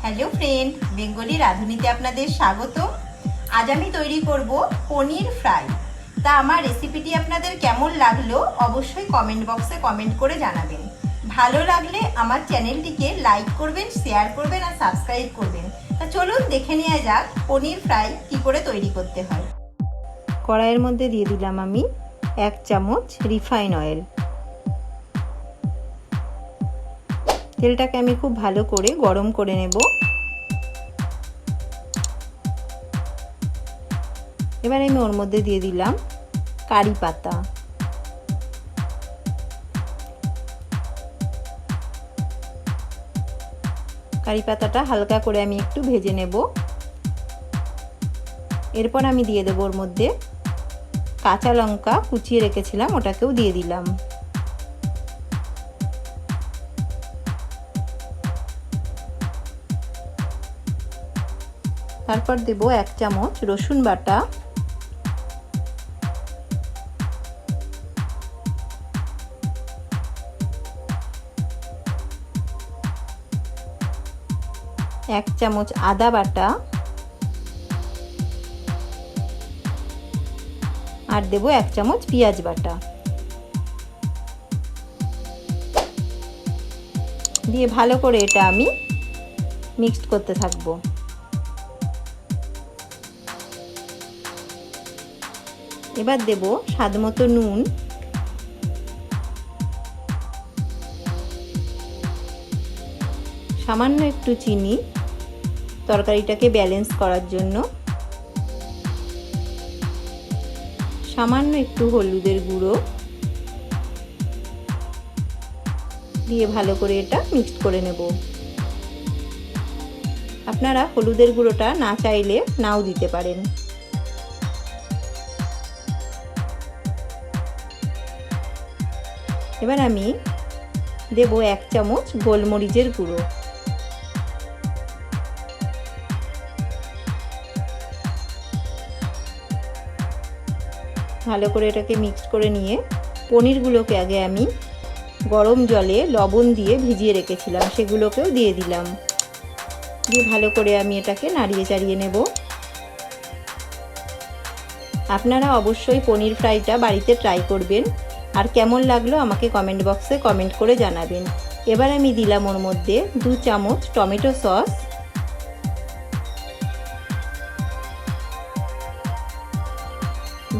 Hello friend, Bengali রাঁধুনিতে আপনাদের স্বাগত। আজ আমি তৈরি করব পনির ফ্রাই। তা আমার রেসিপিটি আপনাদের কেমন লাগলো অবশ্যই কমেন্ট বক্সে কমেন্ট করে জানাবেন। ভালো লাগলে আমার চ্যানেলটিকে লাইক করবেন, শেয়ার করবেন আর সাবস্ক্রাইব করবেন। তা চলুন দেখে নেওয়া যাক পনির ফ্রাই কী করে তৈরি করতে হয়। কড়াইয়ের মধ্যে দিয়ে দিলাম আমি 1 চামচ রিফাইন অয়েল। তেলটাকে আমি খুব ভালো করে গরম করে নেব। এবার আমি ওর মধ্যে দিয়ে দিলাম কারি পাতা, কারি পাতাটা হালকা করে আমি একটু ভেজে নেব। এরপর আমি দিয়ে দেব ওর মধ্যে কাঁচা লঙ্কা কুচিয়ে রেখেছিলাম, ওটাকেও দিয়ে দিলাম। তারপর দেব 1 চামচ রসুন বাটা, এক চামচ আদা বাটা আর দেব 1 চামচ পেঁয়াজ বাটা। দিয়ে ভালো করে এটা আমি মিক্সড করতে থাকবো। এবার দেব স্বাদমতো নুন, সামান্য একটু চিনি তরকারিটাকে ব্যালেন্স করার জন্য, সামান্য একটু হলুদের গুঁড়ো দিয়ে ভালো করে এটা মিক্সড করে নেব। আপনারা হলুদের গুঁড়োটা না চাইলে নাও দিতে পারেন। এবার আমি দেব 1 চামচ গোলমরিচের গুঁড়ো। ভালো করে এটাকে মিক্সড করে নিয়ে পনিরগুলোকে আগে আমি গরম জলে লবণ দিয়ে ভিজিয়ে রেখেছিলাম, সেগুলোকেও দিয়ে দিলাম। দিয়ে ভালো করে আমি এটাকে নাড়িয়ে চাড়িয়ে নেব। আপনারা অবশ্যই পনির ফ্রাইটা বাড়িতে ট্রাই করবেন আর কেমন লাগলো আমাকে কমেন্ট বক্সে কমেন্ট করে জানাবেন। এবার আমি দিলাম ওর মধ্যে 2 চামচ টমেটো সস,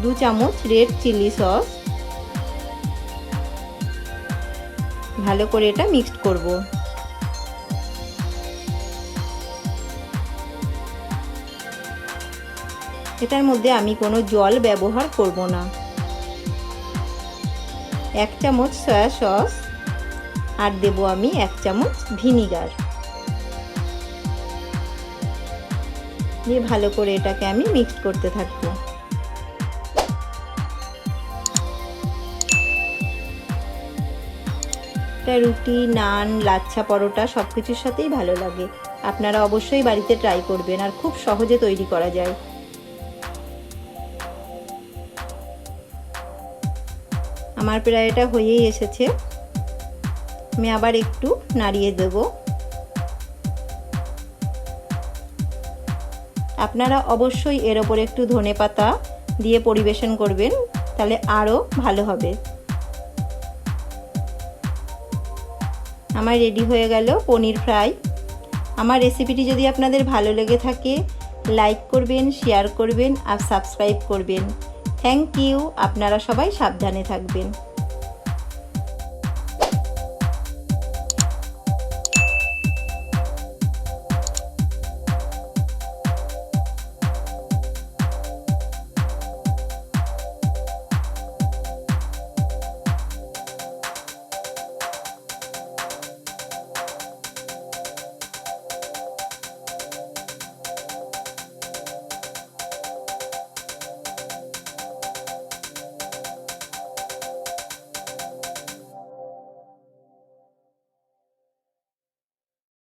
দু চামচ রেড চিলি সস। ভালো করে এটা মিক্সড করব। এটার মধ্যে আমি কোনো জল ব্যবহার করব না। 1 চামচ সয়া সস আর দেব আমি 1 চামচ ভিনিগার। দিয়ে ভালো করে এটাকে আমি মিক্সড করতে থাকবো। এটা রুটি, নান, লাচ্ছা, পরোটা সব কিছুর সাথেই ভালো লাগে। আপনারা অবশ্যই বাড়িতে ট্রাই করবেন আর খুব সহজে তৈরি করা যায়। আমার প্রায় এটা হয়েই এসেছে। আমি আবার একটু নাড়িয়ে দেব। আপনারা অবশ্যই এর ওপরে একটু ধনেপাতা দিয়ে পরিবেশন করবেন, তাহলে আরও ভালো হবে। আমার রেডি হয়ে গেল পনির ফ্রাই। আমার রেসিপিটি যদি আপনাদের ভালো লেগে থাকে লাইক করবেন, শেয়ার করবেন আর সাবস্ক্রাইব করবেন। Thank you. আপনারা সবাই সাবধানে থাকবেন।